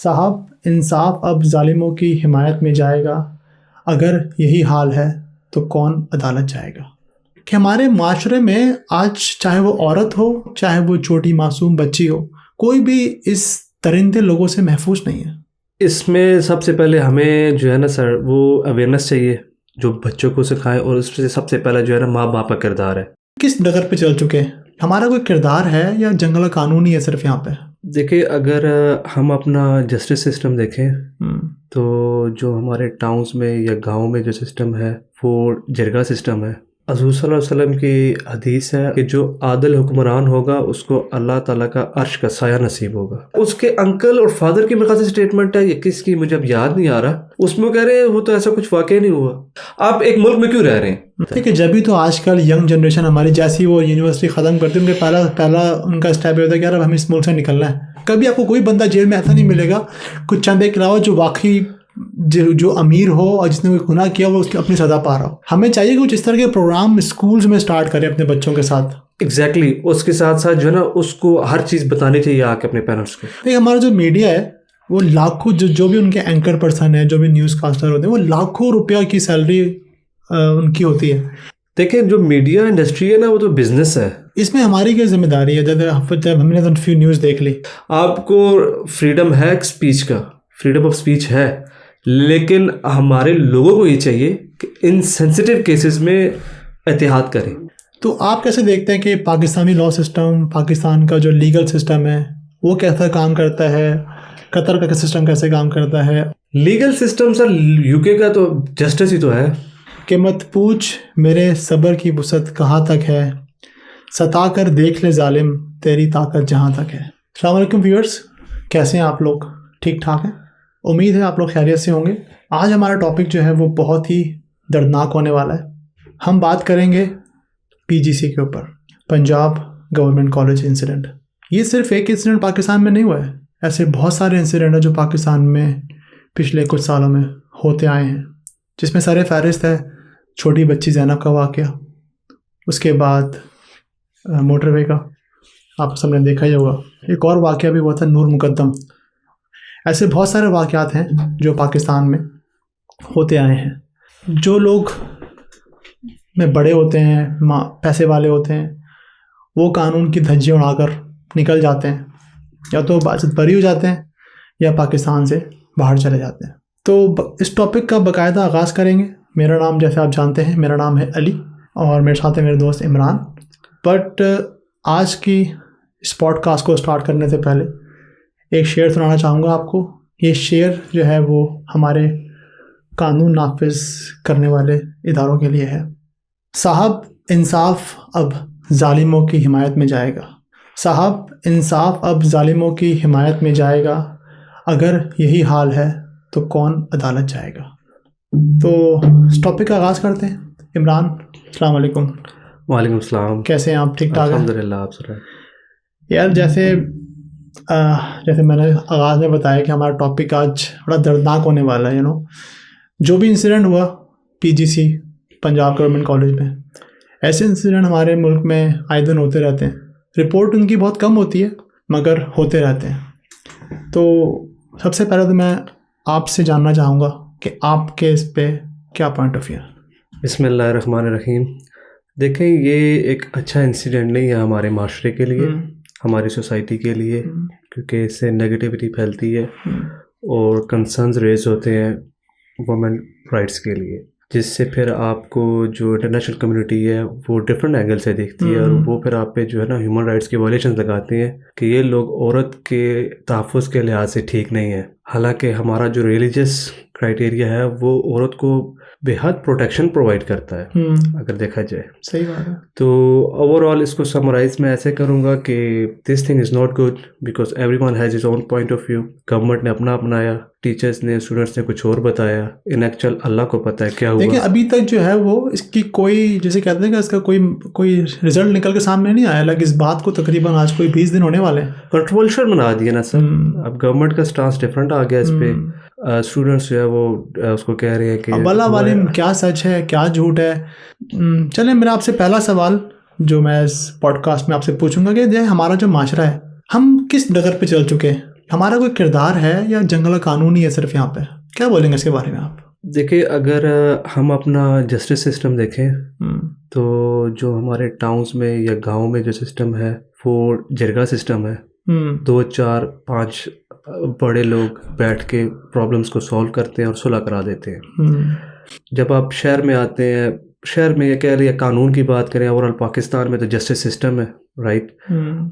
साहब इंसाफ अब जालिमों की हिमायत में जाएगा, अगर यही हाल है तो कौन अदालत जाएगा। कि हमारे माशरे में आज चाहे वो औरत हो चाहे वो छोटी मासूम बच्ची हो, कोई भी इस दरिंदे लोगों से महफूज नहीं है। इसमें सबसे पहले हमें जो है ना सर वो अवेयरनेस चाहिए जो बच्चों को सिखाए, और उससे सबसे पहले जो है ना माँ बाप का किरदार है। किस डगर पे चल चुके हैं, हमारा कोई किरदार है या जंगल कानून ही है सिर्फ यहाँ पे। देखिए, अगर हम अपना जस्टिस सिस्टम देखें तो जो हमारे टाउन्स में या गांव में जो सिस्टम है वो जरगा सिस्टम है। हज़ूर सल्लल्लाहु अलैहि वसल्लम की हदीस है कि जो आदिल हुक्मरान होगा उसको अल्लाह ताला का अर्श का साया नसीब होगा। उसके अंकल और फादर की मेरे ख्याल से स्टेटमेंट है, ये किसकी मुझे अब याद नहीं आ रहा, उसमें कह रहे हैं वो तो ऐसा कुछ वाकई नहीं हुआ, आप एक मुल्क में क्यों रह रहे हैं। ठीक है, जब भी तो आजकल यंग जनरेशन हमारी जैसी वो यूनिवर्सिटी ख़त्म करती है, उनके पहला उनका स्टेप होता है कि यार अब हमें इस मुल्क से निकलना है। कभी आपको कोई बंदा जेल में ऐसा नहीं मिलेगा कुछ चंद एक अलावा जो वाकई जो अमीर हो और जिसने कोई गुनाह किया वो उसकी अपनी सज़ा पा रहा हो। हमें चाहिए कि कुछ इस तरह के प्रोग्राम स्कूल्स में स्टार्ट करें अपने बच्चों के साथ। एग्जैक्टली उसके साथ साथ जो है ना उसको हर चीज़ बतानी चाहिए आके अपने पेरेंट्स को। देखिए, हमारा जो मीडिया है वो लाखों जो भी उनके एंकर पर्सन है, जो भी न्यूज़ कास्टर होते हैं, वो लाखों रुपया की सैलरी उनकी होती है। देखिए, जो मीडिया इंडस्ट्री है ना वो तो बिजनेस है, इसमें हमारी क्या जिम्मेदारी है। जब हमने तो फ्यू न्यूज़ देख ली, आपको फ्रीडम है स्पीच का, फ्रीडम ऑफ स्पीच है, लेकिन हमारे लोगों को ये चाहिए कि इन सेंसिटिव केसेस में एहतियात करें। तो आप कैसे देखते हैं कि पाकिस्तानी लॉ सिस्टम, पाकिस्तान का जो लीगल सिस्टम है वो कैसा काम करता है, कतर का सिस्टम कैसे काम करता है। लीगल सिस्टम सर यूके का तो जस्टिस ही तो है कि मत पूछ मेरे सब्र की वुसअत कहाँ तक है, सता कर देख ले जालिम तेरी ताकत जहाँ तक है। अस्सलाम वालेकुम व्यूअर्स, कैसे हैं आप लोग? ठीक ठाक हैं, उम्मीद है आप लोग खैरियत से होंगे। आज हमारा टॉपिक जो है वो बहुत ही दर्दनाक होने वाला है। हम बात करेंगे पीजीसी के ऊपर, पंजाब गवर्नमेंट कॉलेज इंसिडेंट। ये सिर्फ एक इंसिडेंट पाकिस्तान में नहीं हुआ है, ऐसे बहुत सारे इंसिडेंट हैं जो पाकिस्तान में पिछले कुछ सालों में होते आए हैं, जिसमें सर फहरिस्त है छोटी बच्ची ज़ैनब का वाक़या, उसके बाद मोटरवे का आप सबने देखा ही होगा, एक और वाक़या भी हुआ था नूर मुकद्दम। ऐसे बहुत सारे वाक़यात हैं जो पाकिस्तान में होते आए हैं। जो लोग में बड़े होते हैं, पैसे वाले होते हैं, वो कानून की धज्जियां उड़ाकर निकल जाते हैं, या तो बाज़त बरी हो जाते हैं या पाकिस्तान से बाहर चले जाते हैं। तो इस टॉपिक का बाकायदा आगाज़ करेंगे। मेरा नाम, जैसे आप जानते हैं, मेरा नाम है अली और मेरे साथ है मेरे दोस्त इमरान। बट आज की इस पॉडकास्ट को स्टार्ट करने से पहले एक शेर सुनाना चाहूँगा आपको। ये शेर जो है वो हमारे कानून नाफिज करने वाले इदारों के लिए है। साहब इंसाफ अब जालिमों की हिमायत में जाएगा, साहब इंसाफ अब जालिमों की हिमायत में जाएगा, अगर यही हाल है तो कौन अदालत जाएगा। तो इस टॉपिक का आगाज़ करते हैं। इमरान, अस्सलाम वालेकुम। वालेकुम सलाम। कैसे हैं आप? ठीक ठाक हैं? अल्हम्दुलिल्लाह। आप सुनाएं। यार, जैसे मैंने आगाज़ में बताया कि हमारा टॉपिक आज बड़ा दर्दनाक होने वाला है। जो भी इंसिडेंट हुआ पीजीसी पंजाब गवर्नमेंट कॉलेज में, ऐसे इंसिडेंट हमारे मुल्क में आए दिन होते रहते हैं। रिपोर्ट उनकी बहुत कम होती है मगर होते रहते हैं। तो सबसे पहले तो मैं आपसे जानना चाहूँगा कि आपके इस पे क्या पॉइंट ऑफ व्यू है। बिस्मिल्लाहिर्रहमानिर्रहीम। देखें, ये एक अच्छा इंसिडेंट नहीं है हमारे माशरे के लिए, हमारी सोसाइटी के लिए, क्योंकि इससे नेगेटिविटी फैलती है और कंसर्न्स रेज होते हैं वुमेन राइट्स के लिए, जिससे फिर आपको जो इंटरनेशनल कम्युनिटी है वो डिफरेंट एंगल से देखती है और वो फिर आप पे जो है ना ह्यूमन राइट्स की वायलेशन लगाते हैं कि ये लोग औरत के तहफ़्फ़ुज़ के लिहाज से ठीक नहीं है। हालांकि हमारा जो रिलीजियस क्राइटेरिया है वो औरत को बेहद प्रोटेक्शन प्रोवाइड करता है अगर देखा जाए। सही बात है। तो ओवरऑल इसको समराइज़ मैं ऐसे करूँगा कि this thing is not good because everyone has his own point of view. Government ने अपना अपनाया, टीचर्स ने, स्टूडेंट्स ने कुछ और बताया, इन एक्चुअल अल्लाह को पता है क्या हुआ। देखिए, अभी तक जो है वो इसकी कोई, जैसे कहते हैं कि इसका कोई रिजल्ट निकल के सामने नहीं आया। लग इस बात को तकरीबन आज कोई 20 दिन होने वाले हैं। कंट्रोवर्शियल बना दिया ना सर। अब गवर्नमेंट का स्टांस डिफरेंट आ गया इस पे। स्टूडेंट्स जो है वो उसको कह रहे हैं कि अल्लाह वाले क्या सच है क्या झूठ है। चलें, मेरा आपसे पहला सवाल जो मैं इस पॉडकास्ट में आपसे पूछूंगा कि हमारा जो माशरा है, हम किस डगर पे चल चुके हैं। हमारा कोई किरदार है या जंगल कानून ही है सिर्फ यहाँ पे? क्या बोलेंगे इसके बारे में आप? देखिए, अगर हम अपना जस्टिस सिस्टम देखें तो जो हमारे टाउन्स में या गांव में जो सिस्टम है वो जरगा सिस्टम है। 2, 4, 5 बड़े लोग बैठ के प्रॉब्लम्स को सॉल्व करते हैं और सुलह करा देते हैं। जब आप शहर में आते हैं, शहर में ये कह रही है कानून की बात करें, ओवरऑल पाकिस्तान में तो जस्टिस सिस्टम है, राइट।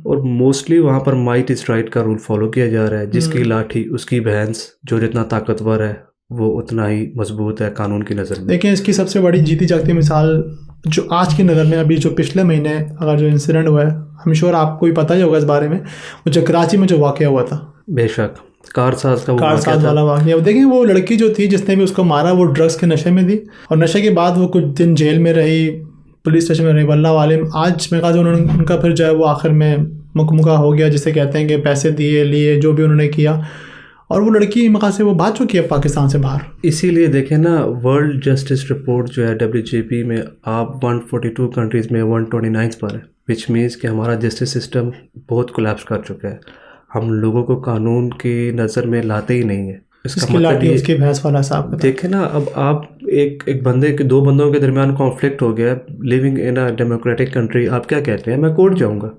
और मोस्टली वहाँ पर माइट इज राइट का रूल फॉलो किया जा रहा है। जिसकी लाठी उसकी भैंस, जो जितना ताकतवर है वो उतना ही मजबूत है कानून की नज़र में। देखिए, इसकी सबसे बड़ी जीती जागती मिसाल जो आज की नज़र में अभी जो पिछले महीने अगर जो इंसिडेंट हुआ है, हम श्योर आपको ही पता ही होगा इस बारे में, वो जो कराची में जो वाक़या हुआ था। बेशक, कारसाज वाला वाक़या। देखिए, वो लड़की जो थी जिसने भी उसको मारा वो ड्रग्स के नशे में थी और नशे के बाद वो कुछ दिन जेल में रही, पुलिस स्टेशन में रही। वल्लाह वालिम, आज मैं कहा जो उन्होंने उनका फिर जो है वो आखिर में मुकमुका हो गया, जिसे कहते हैं कि पैसे दिए लिए जो भी उन्होंने किया, और वो लड़की मका से वो भाग चुकी है पाकिस्तान से बाहर। इसीलिए देखें ना, वर्ल्ड जस्टिस रिपोर्ट जो है WJP में आप 142 कंट्रीज़ में 129 पर है, विच मीन्स कि हमारा जस्टिस सिस्टम बहुत कोलैप्स कर चुका है। हम लोगों को कानून की नज़र में लाते ही नहीं है। इसका मतलब ये उसकी भैंस वाला साहब देखें ना, अब आप एक बंदे के 2 बंदों के दरमियान कॉन्फ्लिक्ट हो गया, living in a democratic country, आप क्या कहते हैं? मैं कोर्ट जाऊँगा।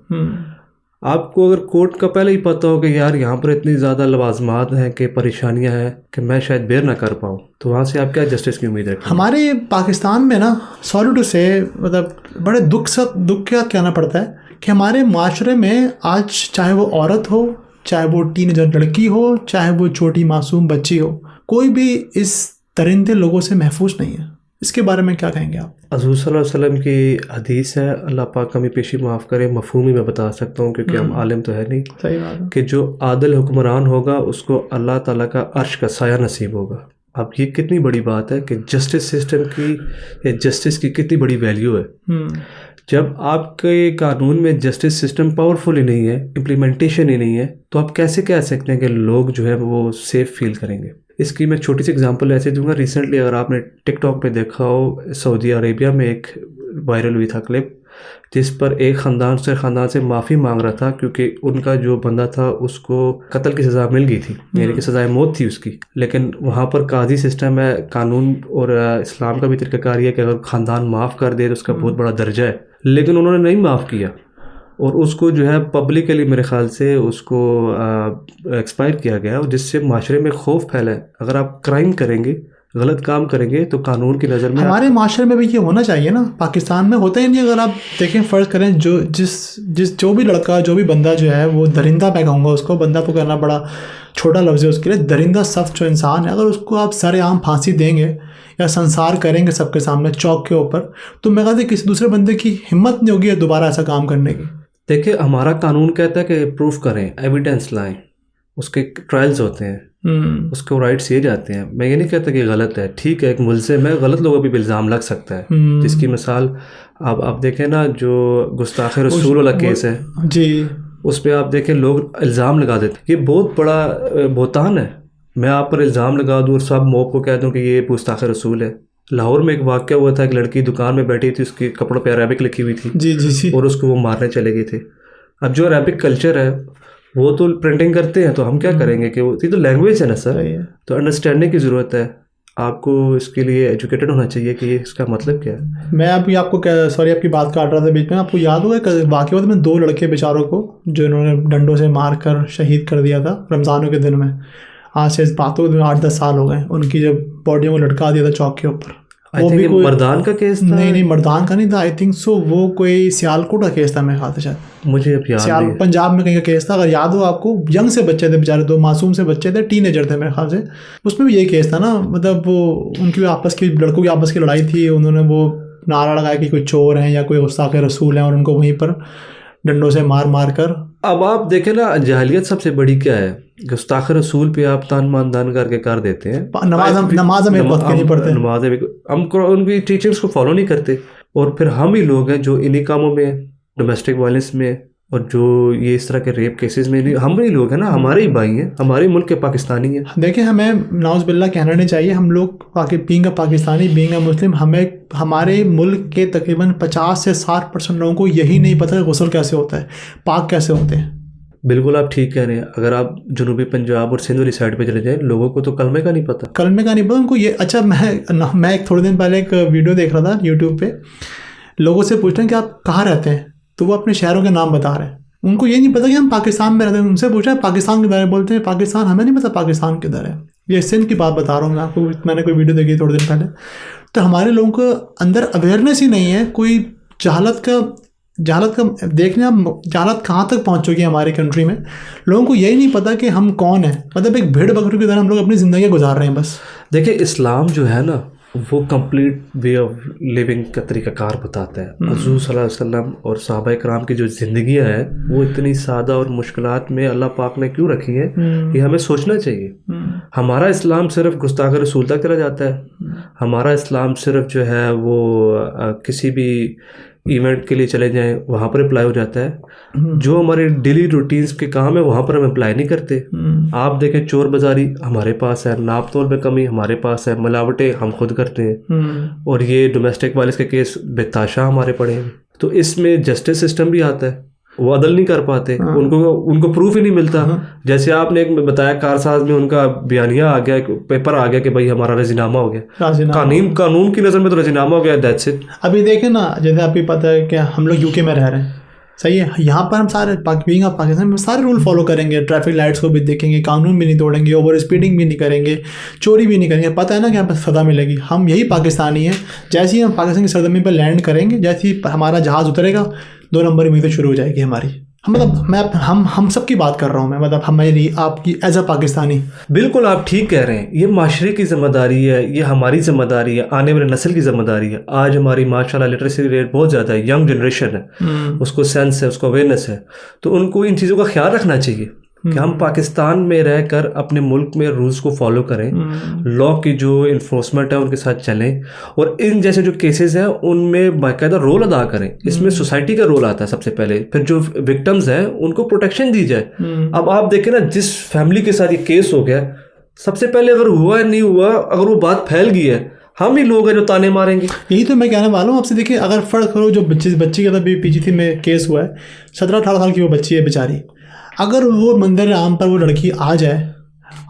आपको अगर कोर्ट का पहले ही पता हो कि यार यहाँ पर इतनी ज़्यादा लवाजमात हैं कि परेशानियाँ हैं कि मैं शायद बेर ना कर पाऊँ, तो वहाँ से आप क्या जस्टिस की उम्मीद रखें? हमारे पाकिस्तान में ना, सॉरी टू से, मतलब बड़े दुख के साथ कहना पड़ता है कि हमारे माशरे में आज चाहे वो औरत हो, चाहे वो टीनेजर लड़की हो, चाहे वो छोटी मासूम बच्ची हो, कोई भी इस दरिंदे लोगों से महफूज नहीं है। इसके बारे में क्या कहेंगे आप? हज़रत सल्लल्लाहु अलैहि वसल्लम की हदीस है, अल्लाह पाक कमी पेशी माफ़ करे, मफहूम ही मैं बता सकता हूँ क्योंकि हम आलिम तो है नहीं। सही बात है। कि जो आदिल हुक्मरान होगा उसको अल्लाह ताला का अर्श का साया नसीब होगा। अब ये कितनी बड़ी बात है कि जस्टिस सिस्टम की या जस्टिस की कितनी बड़ी वैल्यू है। जब आपके कानून में जस्टिस सिस्टम पावरफुल ही नहीं है, इम्प्लीमेंटेशन ही नहीं है, तो आप कैसे कह सकते हैं कि लोग जो है वो सेफ फील करेंगे? इसकी मैं छोटी सी एग्जांपल ऐसे दूंगा। रिसेंटली अगर आपने टिकटॉक पे देखा हो, सऊदी अरेबिया में एक वायरल हुई था क्लिप जिस पर एक ख़ानदान से माफ़ी मांग रहा था क्योंकि उनका जो बंदा था उसको कत्ल की सज़ा मिल गई थी, यानी कि सज़ाए मौत थी उसकी। लेकिन वहाँ पर काजी सिस्टम है, कानून और इस्लाम का भी तरीक़ाकार है कि अगर ख़ानदान माफ़ कर दे तो उसका बहुत बड़ा दर्जा है, लेकिन उन्होंने नहीं माफ़ किया और उसको जो है पब्लिकली मेरे ख़्याल से उसको एक्सपायर किया गया, और जिससे माशरे में खौफ फैला है। अगर आप क्राइम करेंगे, गलत काम करेंगे तो कानून की नज़र में हमारे माशरे में भी ये होना चाहिए ना। पाकिस्तान में होता ही नहीं। अगर आप देखें, फ़र्ज़ करें जो भी लड़का, जो भी बंदा जो है वो दरिंदा, मैं कहूँगा उसको, बंदा तो करना बड़ा छोटा लफ्ज़ है उसके लिए, दरिंदा सख्त जो इंसान है, अगर उसको आप सरेआम फांसी देंगे या संसार करेंगे सबके सामने चौक के ऊपर, तो मैं कहता किसी दूसरे बंदे की हिम्मत नहीं होगी दोबारा ऐसा काम करने की। देखिए, हमारा कानून कहता है कि प्रूफ करें, एविडेंस लाएं, उसके ट्रायल्स होते हैं, उसको राइट्स दिए जाते हैं। मैं ये नहीं कहता कि गलत है, ठीक है, एक मुल्ज़िम है, गलत लोगों पर भी इल्ज़ाम लग सकता है। जिसकी मिसाल आप देखें ना, जो गुस्ताखे रसूल वाला केस है जी, उस पर आप देखें लोग इल्ज़ाम लगा देते। ये बहुत बड़ा बोतान है। मैं आप पर इल्ज़ाम लगा दूँ और सब मौब को कह दूँ कि ये गुस्ताखे रसूल है। लाहौर में एक वाक़या हुआ था, एक लड़की दुकान में बैठी थी, उसके कपड़ों पे अरेबिक लिखी हुई थी जी, और उसको वो मारने चले गए थे। अब जो अरेबिक कल्चर है वो तो प्रिंटिंग करते हैं, तो हम क्या करेंगे कि वो, ये तो लैंग्वेज है ना सर, तो अंडरस्टैंडिंग की ज़रूरत है। आपको इसके लिए एजुकेटेड होना चाहिए कि ये इसका मतलब क्या है। मैं अभी आपको सॉरी आपकी बात काट रहा था बीच में। आपको याद होगा वाक़या में 2 लड़के बेचारों को जो इन्होंने डंडों से मार कर शहीद कर दिया था रमज़ानों के दिन में। आज से इस बातों को 8-10 साल हो गए। उनकी जब बॉडियों को लटका दिया था चौक के ऊपर। वो भी कोई मर्दान का केस था? नहीं, मर्दान का नहीं था, आई थिंक सो। वो कोई सियालकोट का केस था मेरे ख्याल से, शायद मुझे अब याद नहीं। पंजाब में कहीं का केस था, अगर याद हो आपको। यंग से बच्चे थे बेचारे, 2 मासूम से बच्चे थे, टीनेजर थे मेरे ख्याल से। उसमें भी यही केस था ना, मतलब वो उनकी आपस की, लड़कों की आपस की लड़ाई थी। उन्होंने वो नारा लगाया कि कोई चोर हैं या कोई गुस्ताखे रसूल हैं, और उनको वहीं पर डंडों से मार कर। अब आप देखें ना, जाहिलियत सबसे बड़ी क्या है? गुस्ताखे रसूल पे आप तान मानदान करके कर देते हैं। नमाज में वक्त नहीं पढ़ते, नमाज हम उनकी टीचिंग्स को फॉलो नहीं करते, और फिर हम ही लोग हैं जो इन्हीं कामों में, डोमेस्टिक वायलेंस में और जो ये इस तरह के रेप केसेस में, हम ही लोग हैं ना, हमारे ही भाई हैं, हमारे मुल्क के पाकिस्तानी हैं। देखिए, हमें नाउज़ बिल्लाह कहना नहीं चाहिए। हम लोग being a Pakistani, being a Muslim, हमें हमारे मुल्क के तकरीबन 50 से 60% लोगों को यही नहीं पता कि गुस्ल कैसे होता है, पाक कैसे होते हैं। बिल्कुल आप ठीक कह रहे हैं। अगर आप जनूबी पंजाब और सिंध वाली साइड पे चले जाएं, लोगों को तो कलमे का नहीं पता। कलमे का नहीं पता उनको। ये अच्छा, मैं एक थोड़े दिन पहले एक वीडियो देख रहा था यूट्यूब पे, लोगों से पूछ रहे हैं कि आप कहाँ रहते हैं, तो वो अपने शहरों के नाम बता रहे हैं। उनको ये नहीं पता कि हम पाकिस्तान में रहते हैं। उनसे पूछा है पाकिस्तान किधर है, बोलते हैं पाकिस्तान, हमें नहीं पता पाकिस्तान किधर है। ये सिंध की बात बता रहा हूँ मैं आपको, मैंने कोई वीडियो देखी थोड़े दिन पहले। तो हमारे लोगों को अंदर अवेयरनेस ही नहीं है, कोई जहालत का देखने आप जहालत कहाँ तक पहुँच चुकी है हमारी कंट्री में। लोगों को यही नहीं पता कि हम कौन है, मतलब एक भेड़ बकरी की तरह हम लोग अपनी ज़िंदगी गुजार रहे हैं बस। देखिए इस्लाम जो है ना, वो कंप्लीट वे ऑफ लिविंग का तरीक़ाकार बताता है। हुज़ूर सल्लल्लाहु अलैहि वसल्लम और सहाबा कराम की जो ज़िंदगियाँ हैं वो इतनी सादा और मुश्किलात में अल्लाह पाक ने क्यों रखी है, ये हमें सोचना चाहिए। हमारा इस्लाम सिर्फ गुस्ताख रसूल तक चला जाता है। हमारा इस्लाम सिर्फ जो है वो किसी भी इवेंट के लिए चले जाएं वहाँ पर अप्लाई हो जाता है। जो हमारे डेली रूटीन्स के काम है वहाँ पर हम अप्लाई नहीं करते। आप देखें चोर बाजारी हमारे पास है, नाप तोल में कमी हमारे पास है, मिलावटें हम खुद करते हैं, और ये डोमेस्टिक वायलेंस के केस बेताशा हमारे पड़े हैं। तो इसमें जस्टिस सिस्टम भी आता है, वो अदल नहीं कर पाते। उनको प्रूफ ही नहीं मिलता। जैसे आपने एक बताया कारसाज में उनका बयानिया आ गया, पेपर आ गया कि भाई हमारा रजीनामा हो गया। कानून की नज़र में तो रजीनामा हो गया, दैट्स इट। अभी देखें ना, जैसे आपको पता है कि हम लोग यूके में रह रहे हैं, सही है, यहाँ पर हम सारे पाकिस्तान में सारे रूल फॉलो करेंगे, ट्रैफिक लाइट्स को भी देखेंगे, कानून भी नहीं तोड़ेंगे, ओवर स्पीडिंग भी नहीं करेंगे, चोरी भी नहीं करेंगे। पता है ना कि यहाँ पर सज़ा मिलेगी। हम यही पाकिस्तानी हैं। जैसे ही हम पाकिस्तान की सरजमीन पर लैंड करेंगे, जैसे ही हमारा जहाज़ उतरेगा, 2 नंबर उम्मीदें शुरू हो जाएगी हमारी। मतलब हम सब की बात कर रहा हूँ मैं, मतलब हमारी आपकी एज अ पाकिस्तानी। बिल्कुल आप ठीक कह रहे हैं। ये माशरे की ज़िम्मेदारी है, ये हमारी ज़िम्मेदारी है, आने वाले नस्ल की ज़िम्मेदारी है। आज हमारी माशाल्लाह लिटरेसी रेट बहुत ज़्यादा है, यंग जनरेशन है, उसको सेंस है, उसको अवेयरनेस है। तो उनको इन चीज़ों का ख्याल रखना चाहिए कि हम पाकिस्तान में रहकर अपने मुल्क में रूल्स को फॉलो करें, लॉ की जो इन्फोर्समेंट है उनके साथ चलें, और इन जैसे जो केसेस हैं उनमें बाकायदा रोल अदा करें। इसमें सोसाइटी का रोल आता है सबसे पहले, फिर जो विक्टिम्स हैं उनको प्रोटेक्शन दी जाए। अब आप देखें ना, जिस फैमिली के साथ ये केस हो गया, सबसे पहले अगर हुआ नहीं हुआ, अगर वो बात फैल गई है, हम ही लोग हैं जो ताने मारेंगे। यही तो मैं कहने वाला हूँ आपसे। देखिए अगर फ़र्क करो, जो बच्ची का अभी PGT में केस हुआ है, 17-18 साल की वो बच्ची है बेचारी, अगर वो मंदिर आम पर वो लड़की आ जाए,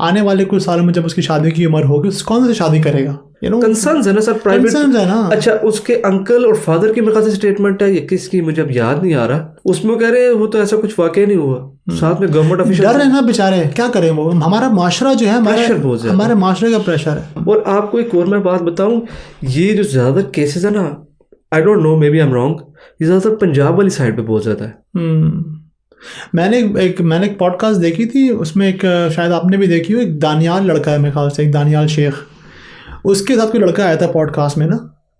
आने वाले कुछ सालों में जब उसकी शादी की उम्र होगी, कौन से शादी करेगा? कंसर्न्स है ना सर, प्राइवेट कंसर्न्स है ना। अच्छा, उसके अंकल और फादर की मेरे ख्याल से स्टेटमेंट है, ये किसकी मुझे अब याद नहीं आ रहा, उसमें कह रहे हैं वो तो ऐसा कुछ वाकई नहीं हुआ। साथ में गवर्नमेंट ऑफिशियल डर है ना बेचारे, क्या करें वो। हमारा माशरा जो है, हमारे माशरे का प्रेशर है। और आपको एक और मैं बात बताऊं, ये जो ज़्यादातर केसेस है ना, I don't know, maybe I am wrong, ये ज़्यादातर पंजाब वाली साइड पे बहुत ज़्यादा है। मैंने एक पॉडकास्ट देखी थी, उसमें एक, शायद आपने भी देखी हो, एक दानियाल लड़का है मेरे ख्याल से, एक दानियाल शेख, उसके साथ कोई लड़का आया था पॉडकास्ट में ना,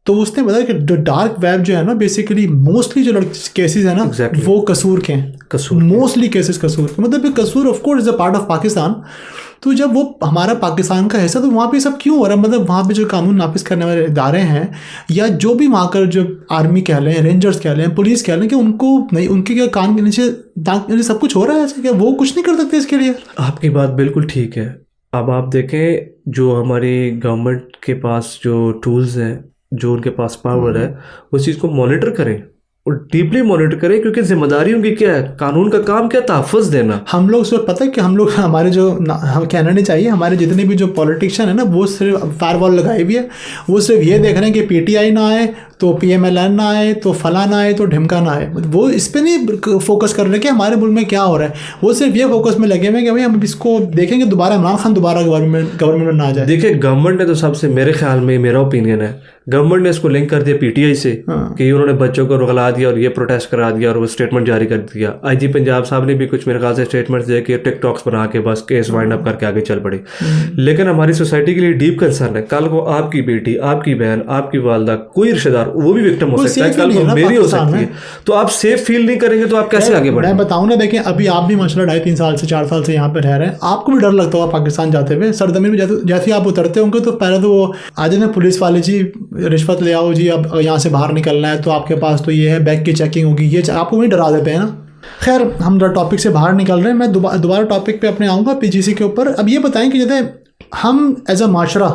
तो उसने बताया कि जो डार्क वेब जो है ना, बेसिकली मोस्टली जो केसेस है ना, वो कसूर के हैं। मोस्टली केसेस कसूर के, मतलब कसूर of course is a part of Pakistan. तो जब वो हमारा पाकिस्तान का हिस्सा, तो वहाँ पे सब क्यों हो रहा है? मतलब वहाँ पे जो कानून नाफिज करने वाले इदारे हैं, या जो भी वहाँ कर, जो आर्मी कह लें, रेंजर्स कह लें, पुलिस कह लें, कि उनको नहीं, उनके क्या कान के नीचे सब कुछ हो रहा है, क्या वो कुछ नहीं कर सकते इसके लिए? आपकी बात बिल्कुल ठीक है। अब आप देखें, जो हमारी गवर्नमेंट के पास जो टूल्स हैं, जो उनके पास पावर है, उस चीज़ को मॉनिटर करें और डीपली मॉनिटर करें, क्योंकि जिम्मेदारी उनकी क्या है, कानून का काम क्या, तहफ़्फ़ुज़ देना। हम लोग सिर्फ पता है कि हम लोग, हमारे जो हम कहना नहीं चाहिए, हमारे जितने भी जो पॉलिटिशियन है ना, वो सिर्फ फायरवॉल लगाई हुई है। वो सिर्फ ये देख रहे हैं कि PTI ना आए तो PMLN ना आए तो फला ना आए तो ढिमका ना आए। वो इस पर नहीं फोकस कर रहे कि हमारे मुल्क में क्या हो रहा है। वो सिर्फ ये फोकस में लगे हुए हैं कि भाई हम इसको देखेंगे दोबारा इमरान खान दोबारा गवर्नमेंट में ना आ जाए। देखिए गवर्नमेंट ने तो सबसे, मेरे ख्याल में, मेरा ओपिनियन है, गवर्नमेंट ने इसको लिंक कर दिया PTI से, कि उन्होंने बच्चों को रुगला दिया और ये प्रोटेस्ट करा दिया और वो स्टेटमेंट जारी कर दिया। IG पंजाब साहब ने भी कुछ मेरे ख्याल से स्टेटमेंट्स दिए कि टिकटॉक्स बना के बस केस वाइंड अप करके आगे चल पड़े। लेकिन हमारी सोसाइटी के लिए डीप कंसर्न है, कल को आपकी बेटी, आपकी बहन, आपकी वालदा, कोई रिश्तेदार, वो भी विक्टिम हो सकता है, कल को मेरी हो सकती है। तो आप सेफ फील नहीं करेंगे तो आप कैसे आगे बढ़ेंगे? मैं बताऊं ना, देखें अभी आप भी माशाल्लाह 2.5-3 साल से 4 साल से यहाँ पे रह रहे हैं, आपको भी डर लगता होगा पाकिस्तान जाते हुए। सरजमीन में जैसे आप उतरते होंगे तो पहले तो वो आ जाए पुलिस वाले, जी रिश्वत ले आओ जी, अब यहाँ से बाहर निकलना है तो आपके पास तो ये है, बैग की चेकिंग होगी, ये आपको वहीं डरा देते हैं ना। खैर हम टॉपिक से बाहर निकल रहे हैं, मैं दोबारा टॉपिक पे अपने आऊँगा, PGC के ऊपर। अब ये बताएं कि जैसे हम एज अ माशरा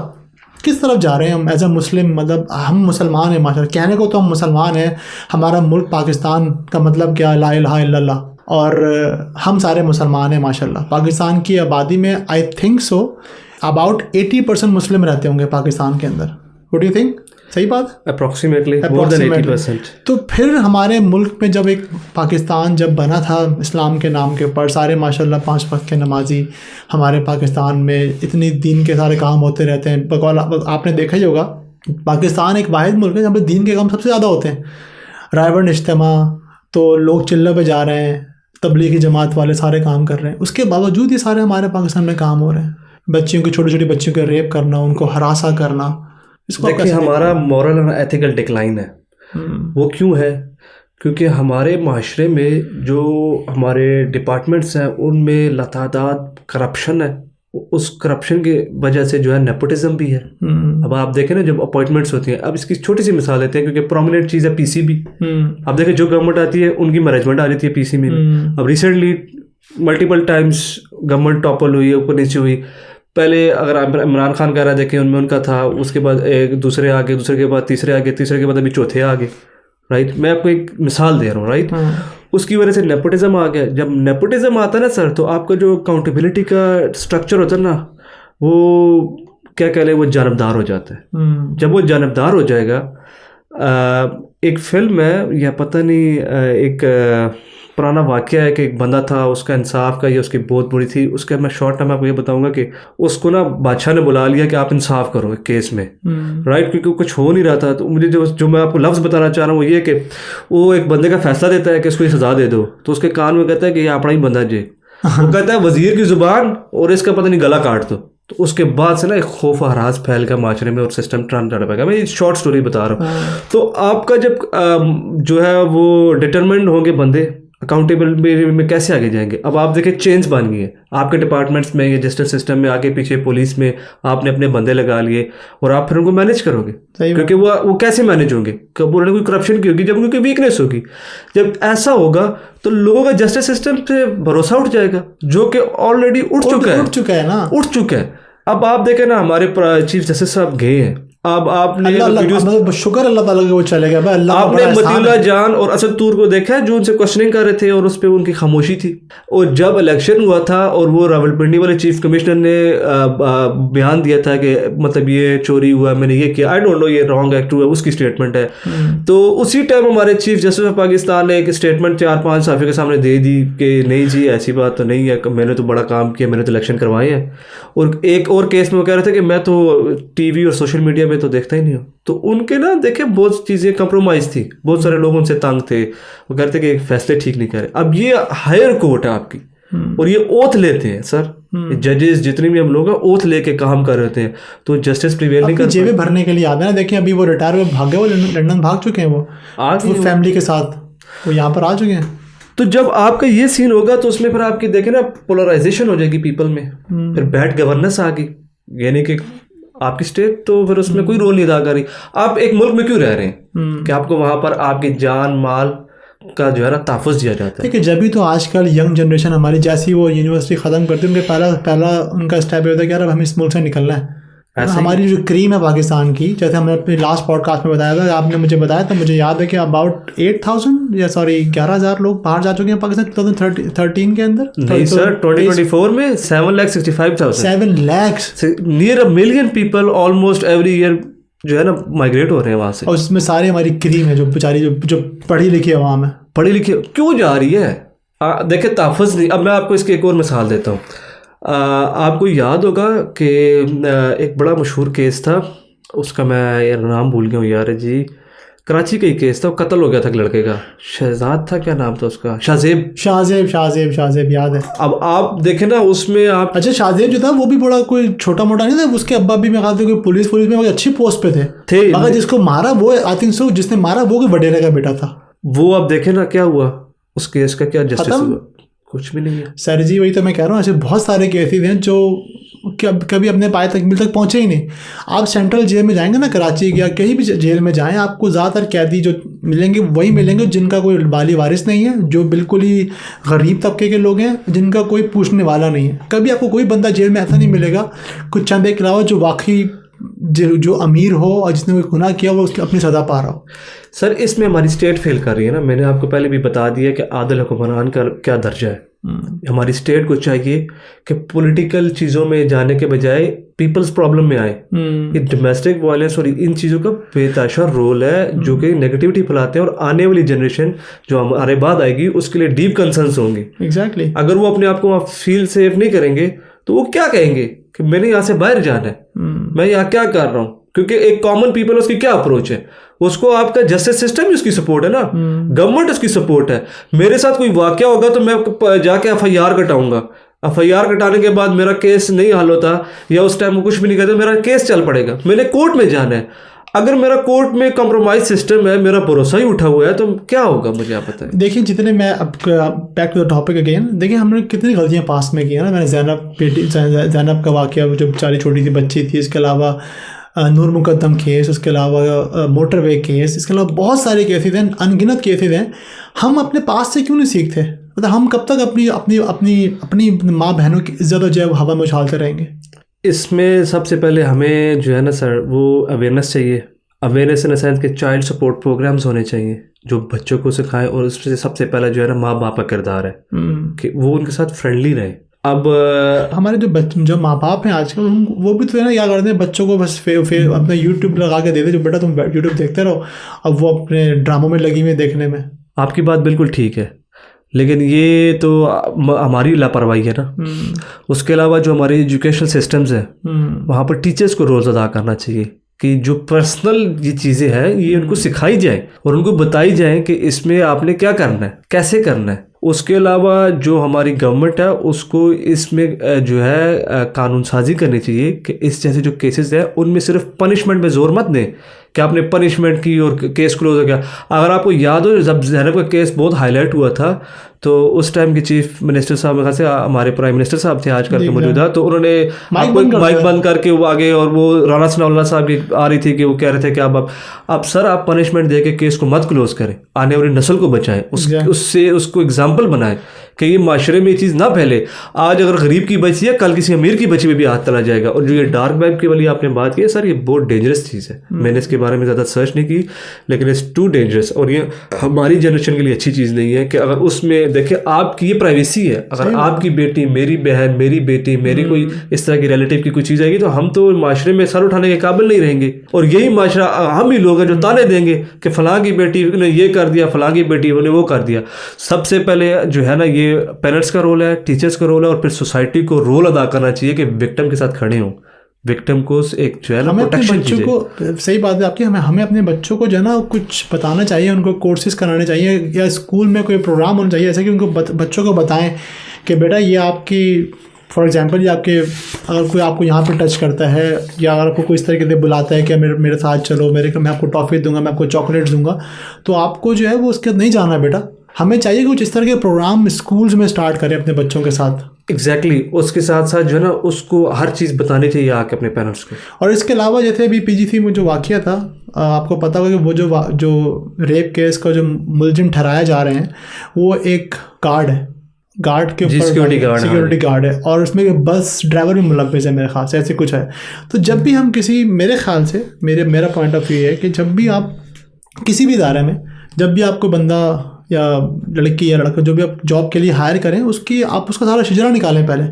किस तरफ जा रहे हैं, हम एज अ मुस्लिम, मतलब हम मुसलमान हैं माशरा, कहने को तो हम मुसलमान हैं, हमारा मुल्क पाकिस्तान का मतलब क्या, ला इलाहा इल्लल्लाह, और हम सारे मुसलमान हैं माशाल्लाह। पाकिस्तान की आबादी में आई थिंक सो अबाउट 80% मुस्लिम रहते होंगे पाकिस्तान के अंदर। What do you think? सही बात? Approximately more than 80%। तो फिर हमारे मुल्क में जब एक पाकिस्तान जब बना था इस्लाम के नाम के ऊपर, सारे माशाल्लाह 5 वक्त के नमाजी हमारे पाकिस्तान में, इतनी दीन के सारे काम होते रहते हैं। बकौल आपने देखा ही होगा पाकिस्तान एक वाहिद मुल्क है जहाँ पर दीन के काम सबसे ज़्यादा होते हैं। रायबन इज्तिमा तो लोग चिल्लों पे जा रहे हैं, तबलीगी जमात वाले सारे काम कर रहे हैं, उसके बावजूद ये सारे हमारे पाकिस्तान में काम हो रहे हैं। बच्चियों को, छोटी छोटी बच्चियों को रेप करना, उनको हरासा करना, इसको देखिए हमारा मॉरल और एथिकल डिक्लाइन है। वो क्यों है? क्योंकि हमारे माशरे में जो हमारे डिपार्टमेंट्स हैं उनमें लतादाद करप्शन है। उस करप्शन की वजह से जो है नेपोटिज्म भी है। अब आप देखें ना जब अपॉइंटमेंट्स होती हैं, अब इसकी छोटी सी मिसाल देते हैं क्योंकि प्रोमिनेंट चीज़ है पीसीबी। अब देखें जो गवर्नमेंट आती है उनकी मैनेजमेंट आ जाती है पीसी में। अब recently multiple times government topple हुई है, ऊपर नीचे हुई। पहले अगर इमरान खान का रहा देखें उनमें उनका था, उसके बाद एक दूसरे आगे, दूसरे के बाद तीसरे आगे, तीसरे के बाद अभी चौथे आगे, राइट। मैं आपको एक मिसाल दे रहा हूँ, राइट। उसकी वजह से नेपोटिज्म आ गया। जब नेपोटिज्म आता है ना सर, तो आपका जो अकाउंटेबिलिटी का स्ट्रक्चर होता है ना, वो क्या कह लें, वो जानबदार हो जाता है। जब वो जानबदार हो जाएगा, एक फिल्म है या पता नहीं, एक पुराना वाक़या है कि एक बंदा था, उसका इंसाफ का ये उसकी बहुत बुरी थी। उसके मैं शॉर्ट टाइम आपको ये बताऊंगा कि उसको ना बादशाह ने बुला लिया कि आप इंसाफ करो एक केस में, राइट, क्योंकि कुछ हो नहीं रहा था। तो मुझे जो मैं आपको लफ्ज़ बताना चाह रहा हूँ वो ये कि वो एक बंदे का फैसला देता है कि इसको ये सज़ा दे दो, तो उसके कान में कहता है कि ये अपना ही बंदा जे, वो कहता है वज़ीर की ज़ुबान और इसका पता नहीं गला काट दो। तो उसके बाद से ना एक खौफ हरास फैल गया माशरे में और सिस्टम टर्न कर पाएगा। मैं ये शॉर्ट स्टोरी बता रहा हूँ। तो आपका जब जो है वो डिटरमाइंड होंगे बंदे, अकाउंटेबल में कैसे आगे जाएंगे? अब आप देखिए चेंज बन गई है आपके डिपार्टमेंट्स में, ये जस्टिस सिस्टम में, आगे पीछे पुलिस में आपने अपने बंदे लगा लिए और आप फिर उनको मैनेज करोगे, क्योंकि वो कैसे मैनेज होंगे? कब उन्होंने कोई करप्शन की होगी, जब उनकी वीकनेस होगी। जब ऐसा होगा तो लोगों का जस्टिस सिस्टम से भरोसा उठ जाएगा, जो कि ऑलरेडी उठ चुका है। अब आप देखें ना, हमारे चीफ जस्टिस साहब गए हैं, अब आपने शुक्र अल्लाह ताला का वो चले गया। आपने मतीउल्लाह जान और असद तूर को देखा है जो उनसे क्वेश्चनिंग कर रहे थे और उस पर उनकी खामोशी थी। और जब इलेक्शन हुआ था और वो रावलपिंडी वाले चीफ कमिश्नर ने बयान दिया था कि मतलब ये चोरी हुआ, मैंने ये किया, आई डोंट नो ये रॉन्ग एक्ट हुआ, उसकी स्टेटमेंट है। तो उसी टाइम हमारे चीफ जस्टिस ऑफ पाकिस्तान ने एक स्टेटमेंट 4-5 साफे के सामने दे दी कि नहीं जी ऐसी बात तो नहीं है, मैंने तो बड़ा काम किया, मैंने तो इलेक्शन करवाए हैं। और एक और केस में वो कह रहे थे कि मैं तो टीवी और सोशल मीडिया में तो देखता ही नहीं हूँ। तो उनके ना देखे बहुत चीज़ें कंप्रोमाइज़ थी, बहुत सारे लोग उनसे तंग थे, वो कहते कि फैसले ठीक नहीं करे। अब ये हायर कोर्ट है आपकी और ये ओथ लेते हैं सर, जजेस जितने भी हम लोग हैं ओथ लेके काम कर रहे हैं, तो जस्टिस प्रिवेल नहीं कर जेबें भरने के लिए आते हैं ना। देखिए अभी वो रिटायर हुए, भागे, वो लंदन भाग चुके हैं, वो फैमिली के साथ वो यहाँ पर आ चुके हैं। तो जब आपका ये सीन होगा तो उसमें फिर आपकी देखें ना पोलराइजेशन हो जाएगी पीपल में, फिर बैड गवर्नेंस आ गई, यानी कि आपकी स्टेट तो फिर उसमें कोई रोल नहीं अदा कर रही। आप एक मुल्क में क्यों रह रहे हैं कि आपको वहाँ पर आपकी जान माल का जो है ना तहफ़्फ़ुज़ दिया जाता है। देखिए जब भी तो आजकल यंग जनरेशन हमारी जैसी वो यूनिवर्सिटी ख़त्म करती है, उनके पहला उनका स्टेप ये होता है कि यार अब हमें इस मुल्क से निकलना है। हमारी जो क्रीम है पाकिस्तान की, जैसे हमने अपने लास्ट पॉडकास्ट में बताया था, आपने मुझे बताया था, मुझे याद है कि अबाउट 11,000 लोग बाहर जा चुके हैं पाकिस्तान 2013 के अंदर। नहीं सर, 2024 में 7,65,000 7 lakh near a million people almost every year जो है ना माइग्रेट हो रहे हैं वहाँ से। और उसमें सारी हमारी क्रीम है जो बेचारी जो पढ़ी लिखी अवाम है। पढ़ी लिखी क्यों जा रही है? देखिए तहफ़्फ़ुज़ नहीं। अब मैं आपको इसकी एक और मिसाल देता हूँ। आपको याद होगा कि एक बड़ा मशहूर केस था, उसका मैं यार नाम भूल गया हूँ यार जी, कराची का ही केस था, कत्ल हो गया था लड़के का, शहजाद था, क्या नाम था उसका, शाहजेब याद है। अब आप देखें ना उसमें आप, अच्छा शाहजेब जो था वो भी बड़ा कोई छोटा मोटा नहीं था, उसके अब्बा भी मैं कहता हूँ पुलिस में बहुत अच्छी पोस्ट पे थे मगर जिसको मारा वो आई थिंक सो जिसने मारा वो वडेरा का बेटा था वो। अब देखें ना क्या हुआ उस केस का, क्या जस्टिस हुआ? कुछ भी नहीं है सर जी। वही तो मैं कह रहा हूँ, ऐसे बहुत सारे केसेस हैं जो कभी अपने पाए तक मिल तक पहुँचे ही नहीं। आप सेंट्रल जेल में जाएंगे ना कराची या कहीं भी जेल में जाएं, आपको ज़्यादातर कैदी जो मिलेंगे वही मिलेंगे जिनका कोई बाली वारिस नहीं है, जो बिल्कुल ही गरीब तबके के लोग हैं, जिनका कोई पूछने वाला नहीं है। कभी आपको कोई बंदा जेल में ऐसा नहीं मिलेगा कुछ चंदे के अलावा जो वाकई जो अमीर हो और जिसने कोई गुनाह किया वो उसकी अपनी सज़ा पा रहा हो। सर इसमें हमारी स्टेट फेल कर रही है ना। मैंने आपको पहले भी बता दिया कि आदिल हुक्मरान का क्या दर्जा है। हमारी स्टेट को चाहिए कि पॉलिटिकल चीज़ों में जाने के बजाय पीपल्स प्रॉब्लम में आए। ये डोमेस्टिक वायलेंस और इन चीज़ों का बेतहाशा रोल है जो कि नेगेटिविटी फैलाते हैं, और आने वाली जनरेशन जो हमारे बाद आएगी उसके लिए डीप कंसर्न्स होंगे। एग्जैक्टली। अगर वो अपने आप को वहाँ फील सेफ नहीं करेंगे तो वो क्या कहेंगे कि मैंने यहाँ से बाहर जाना है, मैं यहाँ क्या कर रहा हूँ। क्योंकि एक कॉमन पीपल उसकी क्या अप्रोच है, उसको आपका जस्टिस सिस्टम ही उसकी सपोर्ट है ना, गवर्नमेंट उसकी सपोर्ट है। मेरे साथ कोई वाकया होगा तो मैं जाके FIR कटाऊंगा, FIR कटाने के बाद मेरा केस नहीं हल होता या उस टाइम वो कुछ भी नहीं करते, मेरा केस चल पड़ेगा, मैंने कोर्ट में जाना है। अगर मेरा कोर्ट में कंप्रोमाइज सिस्टम है, मेरा भरोसा ही उठा हुआ है, तो क्या होगा मुझे आप बताएं। देखिए जितने मैं अब back to the topic again, देखिए हमने कितनी गलतियां पास में की है ना। मैंने ज़ैनब का वाकया जो बेचारी छोटी सी बच्ची थी, इसके अलावा नूर मुकद्दम केस, उसके अलावा मोटरवे केस, इसके अलावा बहुत सारे केसेस हैं, अनगिनत केसेस हैं। हम अपने पास से क्यों नहीं सीखते? मतलब हम कब तक अपनी अपनी अपनी अपनी माँ बहनों की इज्जत और जो हवा में उछालते रहेंगे? इसमें सबसे पहले हमें जो है ना सर वो अवेयरनेस चाहिए। अवेयरनेस इन द सेंस के चाइल्ड सपोर्ट प्रोग्राम्स होने चाहिए जो बच्चों को सिखाएं, और उससे सबसे पहला जो है ना माँ बाप का किरदार है कि वो उनके साथ फ्रेंडली रहे। अब हमारे जो माँ बाप हैं आजकल वो भी तो है ना क्या करते हैं, बच्चों को बस अपना यूट्यूब लगा के दे दे, जो बेटा तुम यूट्यूब देखते रहो, अब वो अपने ड्रामों में लगी हुई देखने में। आपकी बात बिल्कुल ठीक है, लेकिन ये तो हमारी लापरवाही है ना। उसके अलावा जो हमारे एजुकेशनल सिस्टम्स हैं वहाँ पर टीचर्स को रोल अदा करना चाहिए कि जो पर्सनल ये चीज़ें हैं ये उनको सिखाई जाए और उनको बताई जाए कि इसमें आपने क्या करना है, कैसे करना है। उसके अलावा जो हमारी गवर्नमेंट है उसको इसमें जो है कानून साजी करनी चाहिए कि इस जैसे जो केसेस हैं उनमें सिर्फ पनिशमेंट में जोर मत दें कि आपने पनिशमेंट की और केस क्लोज हो गया। अगर आपको याद हो जब ज़ैनब का केस बहुत हाईलाइट हुआ था तो उस टाइम के चीफ मिनिस्टर साहब मेरे ख्याल से हमारे प्राइम मिनिस्टर साहब थे आजकल के मौजूदा, तो उन्होंने माइक बंद करके वो आगे, और वो राना सनाउल्लाह साहब की आ रही थी कि वो कह रहे थे कि अब सर आप पनिशमेंट दे के केस को मत क्लोज करें, आने वाली नस्ल को बचाएं, उससे उसको एग्जाम्पल बनाएं कि ये माशरे में ये चीज़ ना फैले। आज अगर गरीब की बची है कल किसी अमीर की बची में भी हाथ चला जाएगा। और जो ये डार्क वेब के वाली आपने बात की है सर, ये बहुत डेंजरस चीज़ है। मैंने इसके बारे में ज़्यादा सर्च नहीं की, लेकिन इट्स टू डेंजरस, और ये हमारी जनरेशन के लिए अच्छी चीज़ नहीं है कि अगर उसमें देखिए आपकी ये प्राइवेसी है, अगर आपकी बेटी, मेरी बहन, मेरी बेटी, मेरी कोई इस तरह की रिलेटिव की कोई चीज़ आएगी तो हम तो माशरे में सर उठाने के काबिल नहीं रहेंगे। और यही माशरा हम ही लोग हैं जो ताने देंगे कि फलां की बेटी ने ये कर दिया, फलां की बेटी ने वो कर दिया। सबसे पहले जो है ना ये पेरेंट्स का रोल है, टीचर्स का रोल है, और फिर सोसाइटी को रोल अदा करना चाहिए कि विक्टिम के साथ खड़े हों, विक्टिम को एक जो है ना प्रोटेक्शन बच्चों को। सही बात है आपकी। हमें अपने बच्चों को जो है ना कुछ बताना चाहिए, उनको कोर्सेज कराने चाहिए या स्कूल में कोई प्रोग्राम होना चाहिए ऐसा कि उनको बच्चों को बताएं कि बेटा ये आपकी, फॉर एग्जांपल ये आपके, अगर कोई आपको यहाँ पे टच करता है या अगर आपको कोई इस तरीके से बुलाता है कि मेरे साथ चलो, मैं आपको टॉफ़ी दूंगा, मैं आपको चॉकलेट्स दूंगा, तो आपको जो है वो उसके नहीं जाना बेटा। हमें चाहिए कि कुछ इस तरह के प्रोग्राम स्कूल्स में स्टार्ट करें अपने बच्चों के साथ। एग्जैक्टली उसके साथ साथ जो है ना उसको हर चीज़ बतानी चाहिए आके अपने पेरेंट्स को। और इसके अलावा जैसे अभी PGC में जो वाक़या था, आपको पता होगा कि वो जो रेप केस का जो मुलजिम ठहराया जा रहे हैं वो एक गार्ड है, गार्ड के ऊपर सिक्योरिटी गार्ड है, और उसमें बस ड्राइवर भी मुलव्वस है मेरे ख्याल से, ऐसे कुछ है। तो जब भी हम किसी, मेरे ख्याल से मेरा पॉइंट ऑफ व्यू है कि जब भी आप किसी भी इदारे में, जब भी आपको बंदा या लड़की या लड़का जो भी आप जॉब के लिए हायर करें, आप उसका सारा शिजरा निकालें पहले,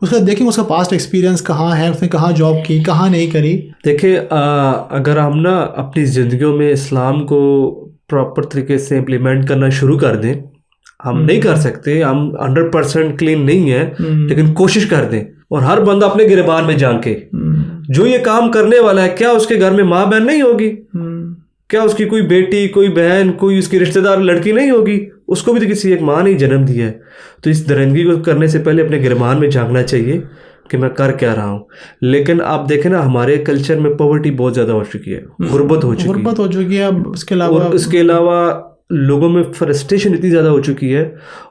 उसका देखें उसका पास्ट एक्सपीरियंस कहाँ है, उसने कहाँ जॉब की, कहाँ नहीं करी। देखिए अगर हम ना अपनी ज़िंदगियों में इस्लाम को प्रॉपर तरीके से इम्प्लीमेंट करना शुरू कर दें, हम नहीं कर सकते, हम 100% क्लीन नहीं है, लेकिन कोशिश कर दें, और हर बंदा अपने गिरबान में झांके जो ये काम करने वाला है, क्या उसके घर में माँ बहन नहीं होगी, क्या उसकी कोई बेटी, कोई बहन, कोई उसकी रिश्तेदार लड़की नहीं होगी, उसको भी तो किसी एक माँ ने जन्म दिया है। तो इस दरिंदगी को करने से पहले अपने गिरबान में झांकना चाहिए कि मैं कर क्या रहा हूँ। लेकिन आप देखें ना हमारे कल्चर में पॉवर्टी बहुत ज़्यादा हो चुकी है, गुर्बत हो चुकी है। अब इसके अलावा लोगों में फ्रस्ट्रेशन इतनी ज़्यादा हो चुकी है।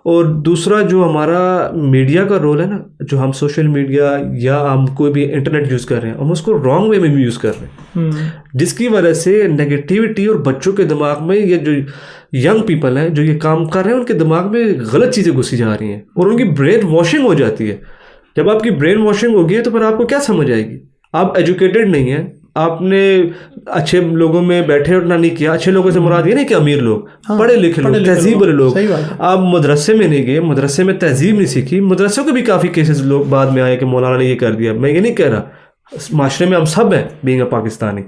और दूसरा जो हमारा मीडिया का रोल है ना, जो हम सोशल मीडिया या हम कोई भी इंटरनेट यूज़ कर रहे हैं, हम उसको रॉन्ग वे में भी यूज़ कर रहे हैं, जिसकी वजह से नेगेटिविटी और बच्चों के दिमाग में, ये जो यंग पीपल हैं जो ये काम कर रहे हैं, उनके दिमाग में गलत चीज़ें घुसी जा रही हैं और उनकी ब्रेन वॉशिंग हो जाती है। जब आपकी ब्रेन वॉशिंग होगी तो फिर आपको क्या समझ आएगी? आप एजुकेटेड नहीं है, आपने अच्छे लोगों में बैठे उठना नहीं किया। अच्छे लोगों से मुराद ये नहीं कि अमीर लोग, पढ़े लिखे लोग, तहजीब वाले लोग। आप मदरसे में नहीं गए, मदरसे में तहजीब नहीं सीखी। मदरसों के भी काफ़ी केसेस लोग बाद में आए कि मौलाना ने ये कर दिया। मैं ये नहीं कह रहा, माशरे में हम सब हैं बीइंग अ पाकिस्तानी।